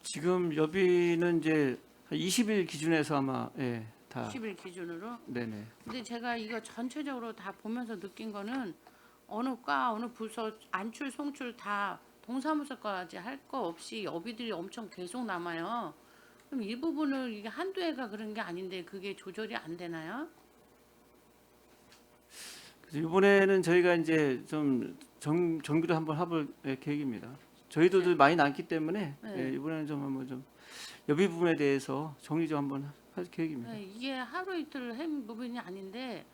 지금 여비는 이제 20일 기준에서 아마 다 10일 기준으로. 네네. 근데 제가 이거 전체적으로 다 보면서 느낀 거는 어느 과 어느 부서 안출 송출 다 동사무소까지 할 거 없이 여비들이 엄청 계속 남아요. 그럼 이 부분을 이게 한두 해가 그런 게 아닌데 그게 조절이 안 되나요? 그래서 이번에는 저희가 이제 좀 정비를 한번 해볼 계획입니다. 저희도 많이 남기 때문에 네. 이번에는 좀 한번 좀 여비 부분에 대해서 정리 좀 한번 할 계획입니다. 네, 이게 하루 이틀 한 부분이 아닌데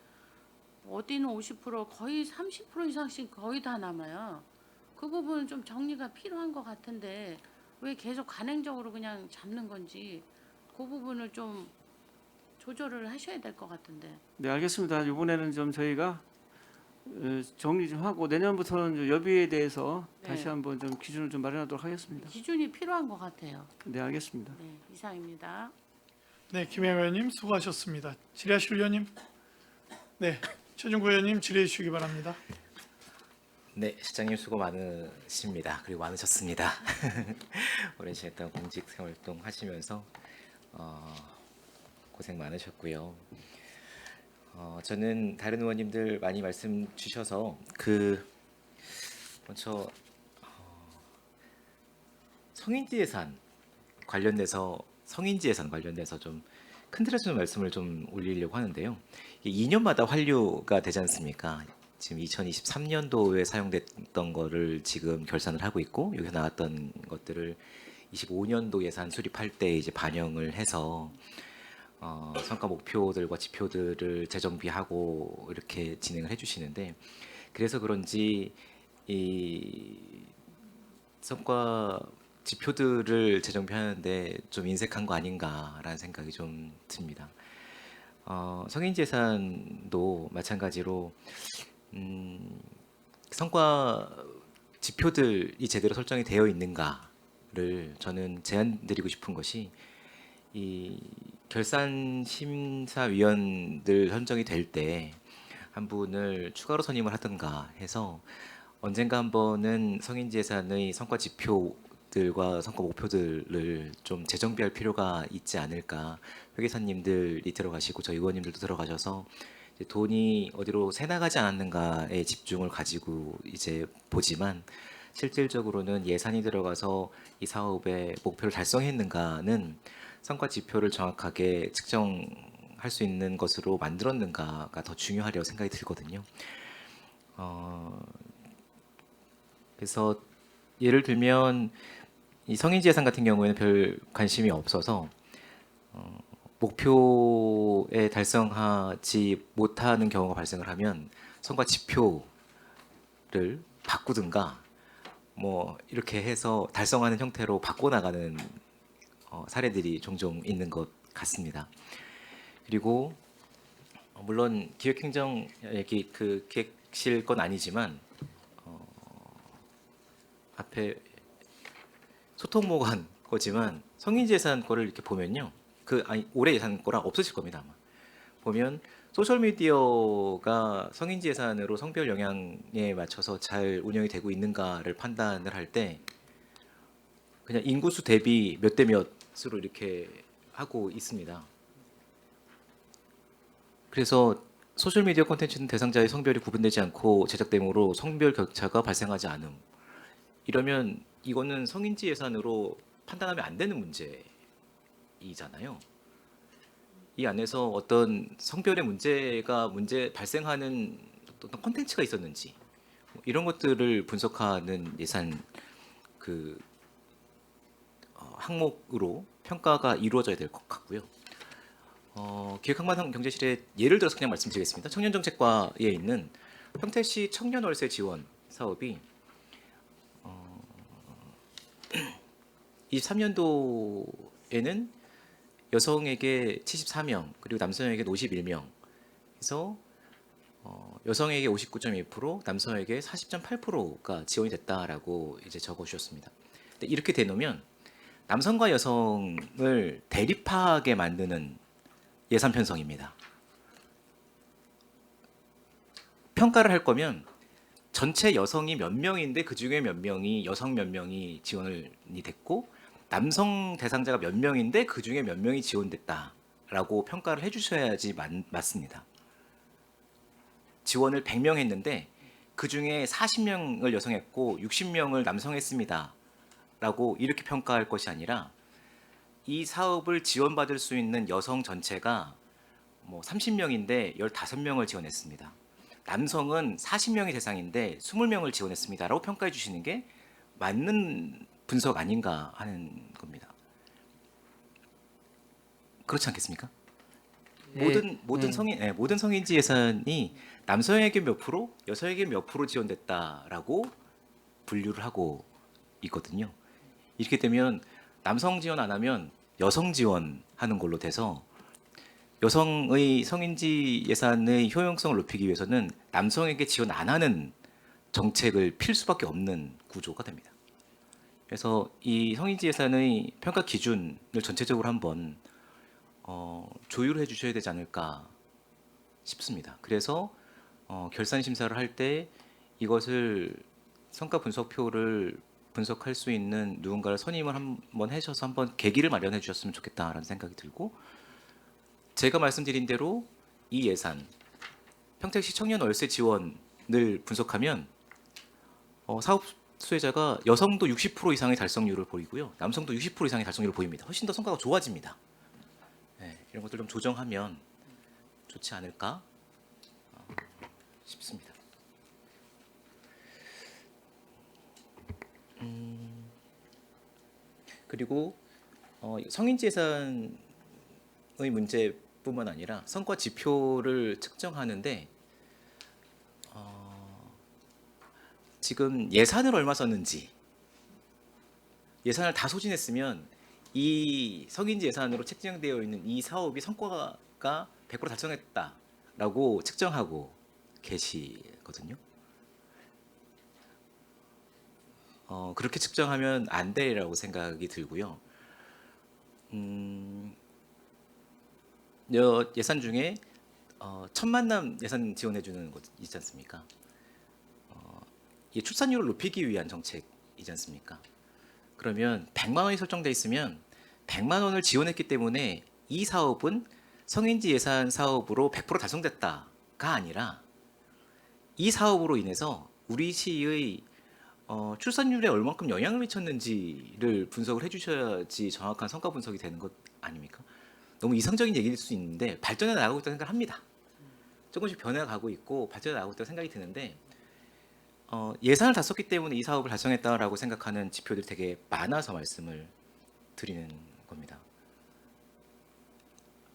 어디는 50% 거의 30% 이상씩 거의 다 남아요. 그 부분은 좀 정리가 필요한 것 같은데 왜 계속 간행적으로 그냥 잡는 건지 그 부분을 좀 조절을 하셔야 될 것 같은데. 네, 알겠습니다. 이번에는 좀 저희가 정리 좀 하고 내년부터는 좀 여비에 대해서 네. 다시 한번 좀 기준을 좀 마련하도록 하겠습니다. 기준이 필요한 것 같아요. 네, 알겠습니다. 네, 이상입니다. 네, 김영 의원님 수고하셨습니다. 질의하실 의원님. 네, 최종구 의원님 질의해 주시기 바랍니다. 네, 시장님 수고 많으십니다. 그리고 많으셨습니다. 오랜 시간 동안 공직 생활동 하시면서 고생 많으셨고요. 저는 다른 의원님들 많이 말씀 주셔서 먼저 성인지 예산 관련돼서 좀 큰 틀에서 좀 말씀을 좀 올리려고 하는데요. 이게 2년마다 환류가 되지 않습니까? 지금 2023년도에 사용됐던 거를 지금 결산을 하고 있고 여기서 나왔던 것들을 25년도 예산 수립할 때 이제 반영을 해서 성과 목표들과 지표들을 재정비하고 이렇게 진행을 해주시는데 그래서 그런지 이 성과 지표들을 재정비하는데 좀 인색한 거 아닌가라는 생각이 좀 듭니다. 성인지 예산도 마찬가지로 성과 지표들이 제대로 설정이 되어 있는가를 저는 제안드리고 싶은 것이 이 결산 심사위원들 선정이 될 때 한 분을 추가로 선임을 하든가 해서 언젠가 한 번은 성인지 예산의 성과 지표들과 성과 목표들을 좀 재정비할 필요가 있지 않을까. 회계사님들이 들어가시고 저희 의원님들도 들어가셔서 이제 돈이 어디로 새 나가지 않았는가에 집중을 가지고 이제 보지만 실질적으로는 예산이 들어가서 이 사업의 목표를 달성했는가는 성과 지표를 정확하게 측정할 수 있는 것으로 만들었는가가 더 중요하리라고 생각이 들거든요. 그래서 예를 들면 이 성인지 예산 같은 경우에는 별 관심이 없어서 목표에 달성하지 못하는 경우가 발생을 하면 성과 지표를 바꾸든가 뭐 이렇게 해서 달성하는 형태로 바꿔나가는 사례들이 종종 있는 것 같습니다. 그리고 물론 기획행정 얘기 그 기획실 건 아니지만 앞에 소통모관 거지만 성인지 예산 거를 이렇게 보면요. 올해 예산 거랑 없으실 겁니다 아마. 보면 소셜 미디어가 성인지 예산으로 성별 영향에 맞춰서 잘 운영이 되고 있는가를 판단을 할 때 그냥 인구수 대비 몇 대 몇으로 이렇게 하고 있습니다. 그래서 소셜 미디어 콘텐츠는 대상자의 성별이 구분되지 않고 제작됨으로 성별 격차가 발생하지 않음. 이러면 이거는 성인지 예산으로 판단하면 안 되는 문제이잖아요. 이 안에서 어떤 성별의 문제 발생하는 어떤 콘텐츠가 있었는지 이런 것들을 분석하는 예산 항목으로 평가가 이루어져야 될 것 같고요. 기획항만경제실에 예를 들어서 그냥 말씀드리겠습니다. 청년정책과에 있는 평택시 청년월세 지원 사업이 23년도에는 여성에게 74명 그리고 남성에게 51명 해서 여성에게 59.2% 남성에게 40.8%가 지원이 됐다라고 이제 적어주셨습니다. 근데 이렇게 되놓으면 남성과 여성을 대립하게 만드는 예산 편성입니다. 평가를 할 거면 전체 여성이 몇 명인데 그 중에 몇 명이 여성 몇 명이 지원이 됐고 남성 대상자가 몇 명인데 그 중에 몇 명이 지원됐다라고 평가를 해주셔야지 맞습니다. 지원을 100명 했는데 그 중에 40명을 여성했고 60명을 남성했습니다. 라고 이렇게 평가할 것이 아니라 이 사업을 지원받을 수 있는 여성 전체가 뭐 30명인데 15명을 지원했습니다. 남성은 40명이 대상인데 20명을 지원했습니다라고 평가해 주시는 게 맞는 분석 아닌가 하는 겁니다. 그렇지 않겠습니까? 모든 성인지 예산이 남성에게 몇 프로, 여성에게 몇 프로 지원됐다라고 분류를 하고 있거든요. 이렇게 되면 남성 지원 안 하면 여성 지원하는 걸로 돼서 여성의 성인지 예산의 효용성을 높이기 위해서는 남성에게 지원 안 하는 정책을 필 수밖에 없는 구조가 됩니다. 그래서 이 성인지 예산의 평가 기준을 전체적으로 한번 조율해 주셔야 되지 않을까 싶습니다. 그래서 결산 심사를 할 때 이것을 성과 분석표를 분석할 수 있는 누군가를 선임을 한번 하셔서 한번 계기를 마련해 주셨으면 좋겠다라는 생각이 들고, 제가 말씀드린 대로 이 예산 평택시 청년 월세 지원을 분석하면 사업 수혜자가 여성도 60% 이상의 달성률을 보이고요, 남성도 60% 이상의 달성률을 보입니다. 훨씬 더 성과가 좋아집니다. 네, 이런 것들 좀 조정하면 좋지 않을까 싶습니다. 그리고 성인지 예산의 문제뿐만 아니라 성과 지표를 측정하는데 지금 예산을 얼마 썼는지, 예산을 다 소진했으면 이 성인지 예산으로 책정되어 있는 이 사업이 성과가 100% 달성했다라고 측정하고 계시거든요. 그렇게 측정하면 안 되라고 생각이 들고요. 예산 중에 첫 만남 예산 지원해 주는 것 있지 않습니까? 이 출산율을 높이기 위한 정책이지 않습니까? 그러면 100만 원이 설정돼 있으면 100만 원을 지원했기 때문에 이 사업은 성인지 예산 사업으로 100% 달성됐다가 아니라 이 사업으로 인해서 우리 시의 출산율에 얼만큼 영향을 미쳤는지를 분석을 해주셔야지 정확한 성과 분석이 되는 것 아닙니까? 너무 이상적인 얘기일 수 있는데 발전해 나가고 있다고 생각을 합니다. 조금씩 변해가고 있고 발전해 나가고 있다고 생각이 드는데 예산을 다 썼기 때문에 이 사업을 달성했다라고 생각하는 지표들이 되게 많아서 말씀을 드리는 겁니다.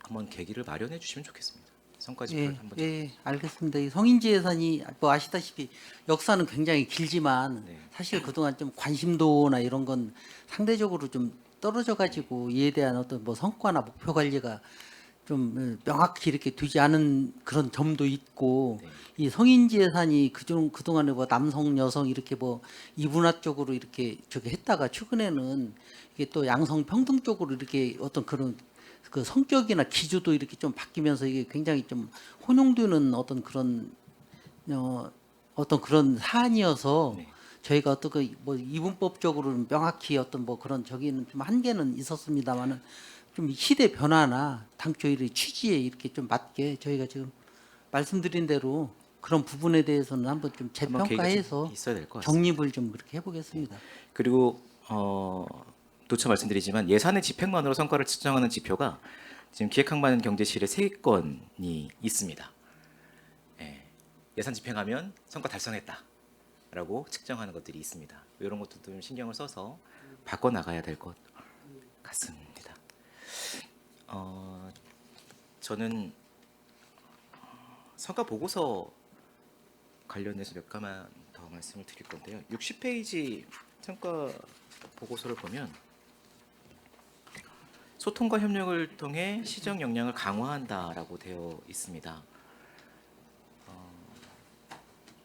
한번 계기를 마련해 주시면 좋겠습니다. 성과 지표를 한번. 예, 알겠습니다. 이 성인지 예산이 뭐 아시다시피 역사는 굉장히 길지만 네. 사실 그동안 좀 관심도나 이런 건 상대적으로 좀 떨어져 가지고 이에 대한 어떤 뭐 성과나 목표 관리가 좀 명확히 이렇게 되지 않은 그런 점도 있고, 네. 이 성인지 예산이 그동안에 뭐 남성 여성 이렇게 뭐 이분화 쪽으로 이렇게 저기 했다가 최근에는 이게 또 양성 평등 쪽으로 이렇게 어떤 그런 그 성격이나 기조도 이렇게 좀 바뀌면서 이게 굉장히 좀 혼용되는 어떤 그런 어떤 그런 사안이어서 네. 저희가 어떻게 뭐 이분법적으로는 명확히 어떤 뭐 그런 저기는 좀 한계는 있었습니다만은 좀 시대 변화나 당초 이 취지에 이렇게 좀 맞게 저희가 지금 말씀드린 대로 그런 부분에 대해서는 한번 좀 한번 계기가 재평가해서 좀 있어야 될 것 같습니다. 정립을 좀 그렇게 해보겠습니다. 그리고 또차 말씀드리지만 예산의 집행만으로 성과를 측정하는 지표가 지금 기획항만경제실에 3건이 있습니다. 예산 집행하면 성과 달성했다라고 측정하는 것들이 있습니다. 이런 것도 좀 신경을 써서 바꿔 나가야 될 것 같습니다. 저는 성과 보고서 관련해서 몇 가만 더 말씀을 드릴 건데요. 60페이지 성과 보고서를 보면 소통과 협력을 통해 시정 역량을 강화한다라고 되어 있습니다.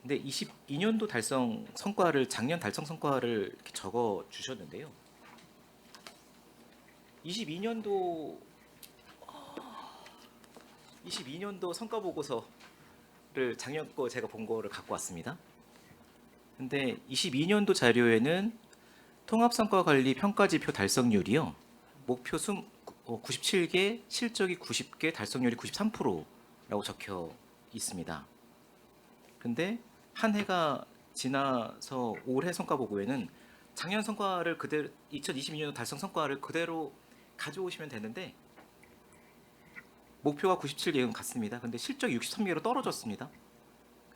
근데 22년도 달성 성과를 작년 달성 성과를 이렇게 적어 주셨는데요. 22년도 성과 보고서를 작년 거 제가 본 거를 갖고 왔습니다. 근데 22년도 자료에는 통합성과관리 평가지표 달성률이요, 목표 97개, 실적이 90개, 달성률이 93%라고 적혀 있습니다. 근데 한 해가 지나서 올해 성과 보고에는 작년 성과를 그대로 2022년 달성 성과를 그대로 가져오시면 되는데 목표가 97개는 같습니다. 근데 실적이 63개로 떨어졌습니다.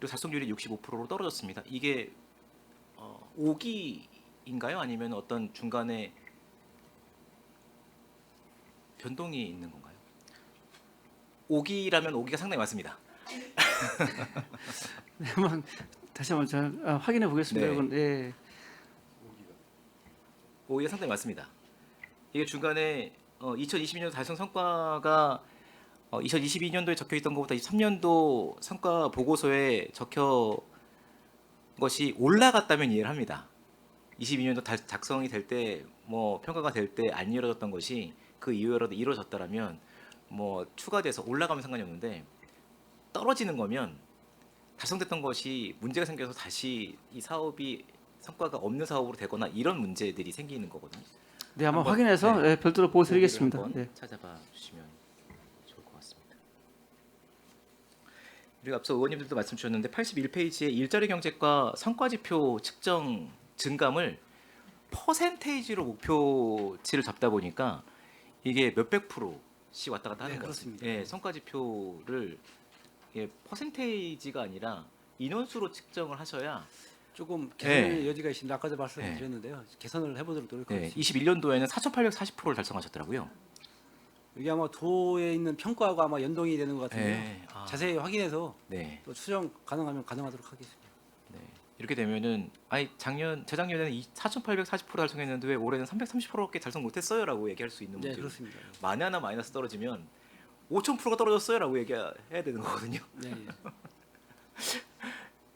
그리고 달성률이 65%로 떨어졌습니다. 이게 5기인가요? 아니면 어떤 중간에 변동이 있는 건가요? 5기라면 5기가 상당히 많습니다. 네, 한번 다시 한번 잘 확인해 보겠습니다. 네. 이건 예. 5기가 상당히 많습니다. 이게 중간에 2022년도 달성 성과가 2022년도에 적혀 있던 것보다 23년도 성과 보고서에 적혀 것이 올라갔다면 이해를 합니다. 22년도 작성이 될 때 뭐 평가가 될 때 안 이루어졌던 것이 그 이후에라도 이루어졌다라면 뭐 추가돼서 올라가면 상관이 없는데 떨어지는 거면 달성됐던 것이 문제가 생겨서 다시 이 사업이 성과가 없는 사업으로 되거나 이런 문제들이 생기는 거거든요. 네, 한번 한번, 확인해서 네. 예, 별도로 보고 드리겠습니다. 한번 네. 찾아봐 주시면 좋을 것 같습니다. 그리고 앞서 의원님들도 말씀 주셨는데 81페이지에 일자리 경제과 성과지표 측정 증감을 퍼센테이지로 목표치를 잡다 보니까 이게 몇백 %씩 왔다 갔다 하는 네, 것 같습니다. 그렇습니다. 예, 성과지표를 퍼센테이지가 아니라 인원수로 측정을 하셔야 조금 개선의 네. 여지가 있습니다. 아까도 말씀드렸는데요. 개선을 해보도록 네, 노력하겠습니다. 21년도에는 4,840%를 달성하셨더라고요. 이게 아마 도에 있는 평가하고 아마 연동이 되는 것 같은데요. 네, 아, 자세히 확인해서 네. 또 수정 가능하면 가능하도록 하겠습니다. 네. 이렇게 되면은 재작년에는 4,840% 달성했는데 왜 올해는 330%밖에 달성 못했어요라고 얘기할 수 있는 네, 문제고 그렇습니다. 만에 하나 마이너스 떨어지면 5,000%가 떨어졌어요라고 얘기해야 되는 거거든요. 네, 예.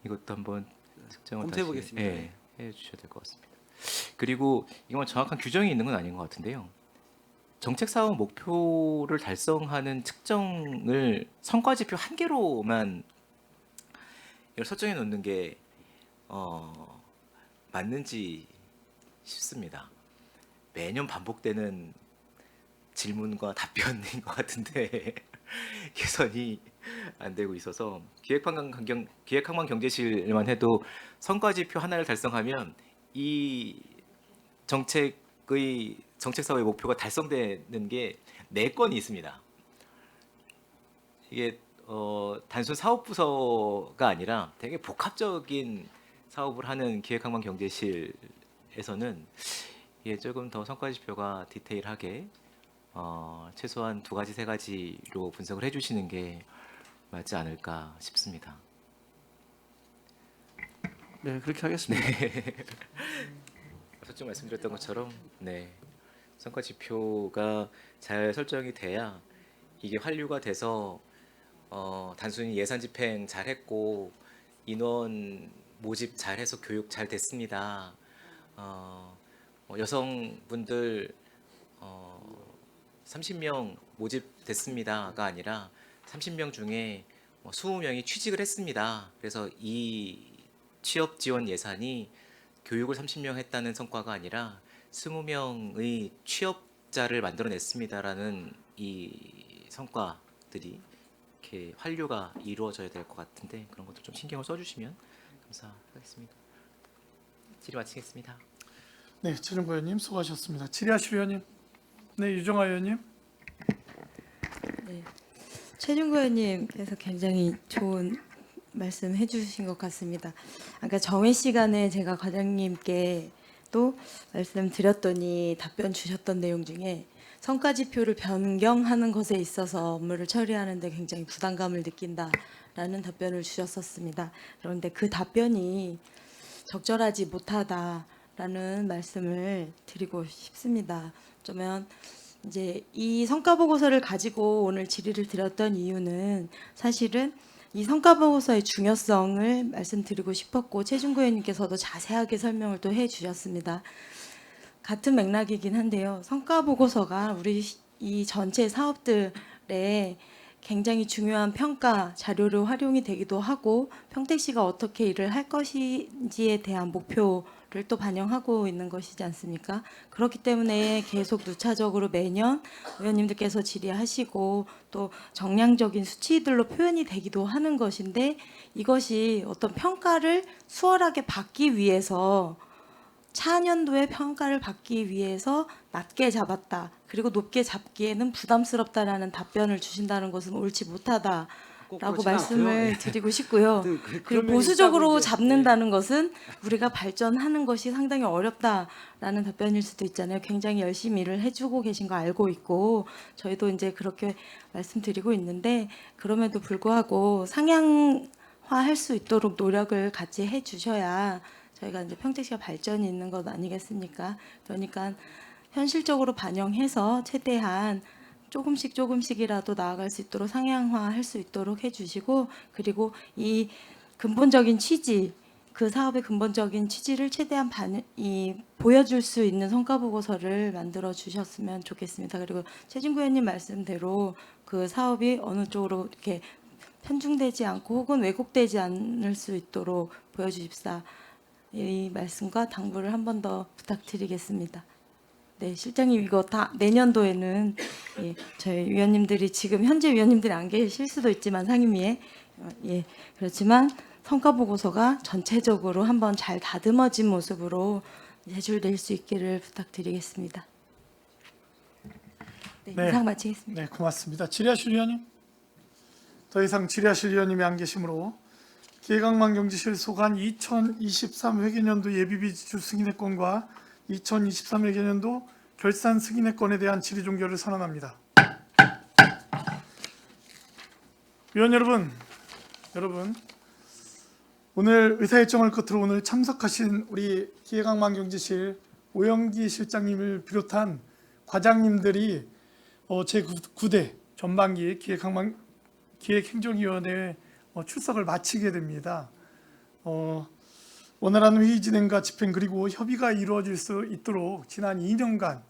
이것도 한번 측정을 검토해 다시, 보겠습니다. 예, 해주셔야 될 것 같습니다. 그리고 이건 정확한 규정이 있는 건 아닌 것 같은데요. 정책 사업 목표를 달성하는 측정을 성과지표 한 개로만 이걸 설정해 놓는 게 맞는지 싶습니다. 매년 반복되는 질문과 답변인 것 같은데 개선이 안 되고 있어서 기획항만경제실만 해도 성과지표 하나를 달성하면 이 정책 사업의 목표가 달성되는 게 4건이 있습니다. 이게 단순 사업부서가 아니라 되게 복합적인 사업을 하는 기획항만경제실에서는 이게 조금 더 성과지표가 디테일하게 최소한 2가지, 3가지로 분석을 해주시는 게 맞지 않을까 싶습니다. 네, 그렇게 하겠습니다. 앞서 좀 말씀드렸던 것처럼 네, 성과지표가 잘 설정이 돼야 이게 환류가 돼서 단순히 예산 집행 잘했고 인원 모집 잘해서 교육 잘 됐습니다. 여성분들 30명 모집됐습니다가 아니라 30명 중에 20명이 취직을 했습니다. 그래서 이 취업 지원 예산이 교육을 30명 했다는 성과가 아니라 20명의 취업자를 만들어냈습니다라는 이 성과들이 이렇게 환류가 이루어져야 될 것 같은데 그런 것도 좀 신경을 써주시면 감사하겠습니다. 질의 마치겠습니다. 네, 최종구 의원님 수고하셨습니다. 질의하실 의원님. 네, 유정아 의원님. 네, 최종구 의원님께서 굉장히 좋은 말씀 해주신 것 같습니다. 아까 정회 시간에 제가 과장님께 또 말씀드렸더니 답변 주셨던 내용 중에 성과지표를 변경하는 것에 있어서 업무를 처리하는 데 굉장히 부담감을 느낀다라는 답변을 주셨었습니다. 그런데 그 답변이 적절하지 못하다라는 말씀을 드리고 싶습니다. 어쩌면 이제 이 성과 보고서를 가지고 오늘 질의를 드렸던 이유는 사실은 이 성과 보고서의 중요성을 말씀드리고 싶었고 최준구 의원님께서도 자세하게 설명을 또 해주셨습니다. 같은 맥락이긴 한데요. 성과 보고서가 우리 이 전체 사업들에 굉장히 중요한 평가 자료로 활용이 되기도 하고 평택시가 어떻게 일을 할 것인지에 대한 목표를 또 반영하고 있는 것이지 않습니까? 그렇기 때문에 계속 누차적으로 매년 의원님들께서 질의하시고 또 정량적인 수치들로 표현이 되기도 하는 것인데 이것이 어떤 평가를 수월하게 받기 위해서 차년도에 평가를 받기 위해서 낮게 잡았다. 그리고 높게 잡기에는 부담스럽다라는 답변을 주신다는 것은 옳지 못하다라는 꼭 라고 그렇진 말씀을 않고요. 예. 드리고 싶고요. 아무튼 그런 그리고 면이 보수적으로 있다고 이제, 잡는다는 것은 우리가 발전하는 것이 상당히 어렵다라는 답변일 수도 있잖아요. 굉장히 열심히 일을 해주고 계신 거 알고 있고 저희도 이제 그렇게 말씀드리고 있는데 그럼에도 불구하고 상향화할 수 있도록 노력을 같이 해주셔야 저희가 이제 평택시가 발전이 있는 것 아니겠습니까? 그러니까 현실적으로 반영해서 최대한 조금씩이라도 나아갈 수 있도록 상향화할 수 있도록 해주시고 그리고 이 근본적인 취지 그 사업의 근본적인 취지를 최대한 보여줄 수 있는 성과 보고서를 만들어 주셨으면 좋겠습니다. 그리고 최진구 의원님 말씀대로 그 사업이 어느 쪽으로 이렇게 편중되지 않고 혹은 왜곡되지 않을 수 있도록 보여주십사 이 말씀과 당부를 한 번 더 부탁드리겠습니다. 네, 실장님 이거 다 내년도에는 예, 저희 위원님들이 지금 현재 위원님들이 안 계실 수도 있지만 상임위에 예, 그렇지만 성과 보고서가 전체적으로 한번 잘 다듬어진 모습으로 제출될 수 있기를 부탁드리겠습니다. 네, 네. 이상 마치겠습니다. 네, 고맙습니다. 지리하실 위원님. 더 이상 지리하실 위원님이 안 계시므로 기획항만경제실 소관 2023 회계년도 예비비 지출 승인의 건과 2023 회계년도 결산 승인의 건에 대한 질의 종결을 선언합니다. 위원 여러분, 오늘 의사일정을 끝으로 오늘 참석하신 우리 기획항만경제실 오영기 실장님을 비롯한 과장님들이 제9대 전반기 기획행정위원회 출석을 마치게 됩니다. 원활한 회의 진행과 집행 그리고 협의가 이루어질 수 있도록 지난 2년간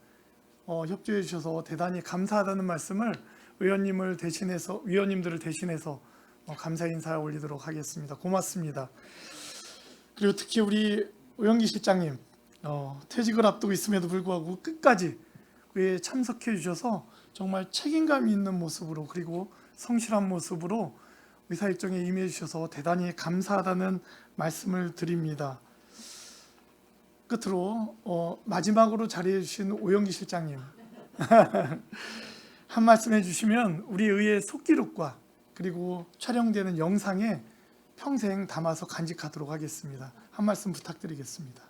협조해 주셔서 대단히 감사하다는 말씀을 위원님들을 대신해서 감사 인사 올리도록 하겠습니다. 고맙습니다. 그리고 특히 우리 오영기 실장님 퇴직을 앞두고 있음에도 불구하고 끝까지 회의에 참석해 주셔서 정말 책임감 있는 모습으로 그리고 성실한 모습으로 의사 일정에 임해 주셔서 대단히 감사하다는 말씀을 드립니다. 끝으로 마지막으로 자리해 주신 오영기 실장님 한 말씀 해주시면 우리 의회 속기록과 그리고 촬영되는 영상에 평생 담아서 간직하도록 하겠습니다. 한 말씀 부탁드리겠습니다.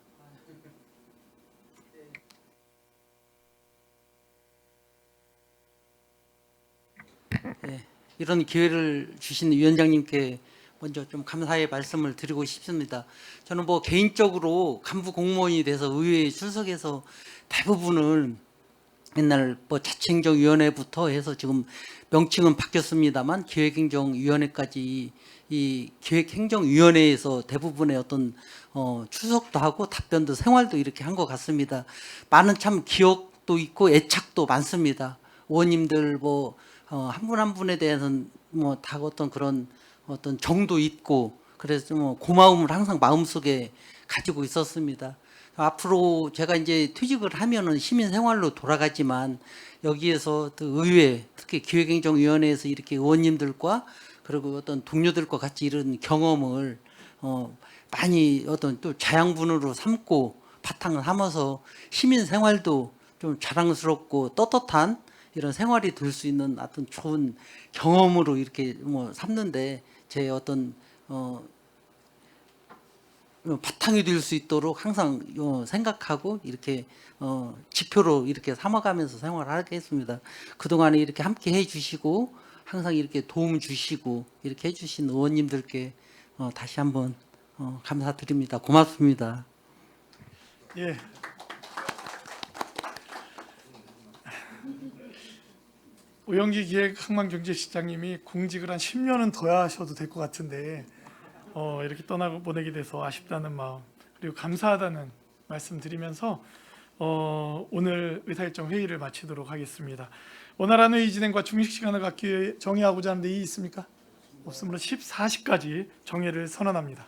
네, 이런 기회를 주신 위원장님께 먼저 좀 감사의 말씀을 드리고 싶습니다. 저는 뭐 개인적으로 간부 공무원이 돼서 의회에 출석해서 대부분을 옛날 뭐 자치행정위원회부터 해서 지금 명칭은 바뀌었습니다만 기획행정위원회까지 이 기획행정위원회에서 대부분의 어떤 출석도 하고 답변도 생활도 이렇게 한 것 같습니다. 많은 참 기억도 있고 애착도 많습니다. 의원님들 뭐 한 분 한 분에 대해서는 뭐 다 어떤 그런 어떤 정도 있고 그래서 뭐 고마움을 항상 마음속에 가지고 있었습니다. 앞으로 제가 이제 퇴직을 하면은 시민 생활로 돌아가지만 여기에서 또 의회 특히 기획행정위원회에서 이렇게 의원님들과 그리고 어떤 동료들과 같이 이런 경험을 많이 어떤 또 자양분으로 삼고 바탕을 삼아서 시민 생활도 좀 자랑스럽고 떳떳한 이런 생활이 될 수 있는 어떤 좋은 경험으로 이렇게 뭐 삼는데 제 어떤 바탕이 될 수 있도록 항상 생각하고 이렇게 지표로 이렇게 삼아가면서 생활하겠습니다. 그동안에 이렇게 함께 해주시고 항상 이렇게 도움 주시고 이렇게 해주신 의원님들께 다시 한번 감사드립니다. 고맙습니다. 예. 오영기 기획항만경제실장님이 공직을 한 10년은 더 하셔도 될 것 같은데 이렇게 떠나고 보내게 돼서 아쉽다는 마음 그리고 감사하다는 말씀 드리면서 오늘 의사일정 회의를 마치도록 하겠습니다. 원활한 회의 진행과 중식 시간을 갖기 위해 정의하고자 하는 데 이의 있습니까? 없으므로 14시까지 정회를 선언합니다.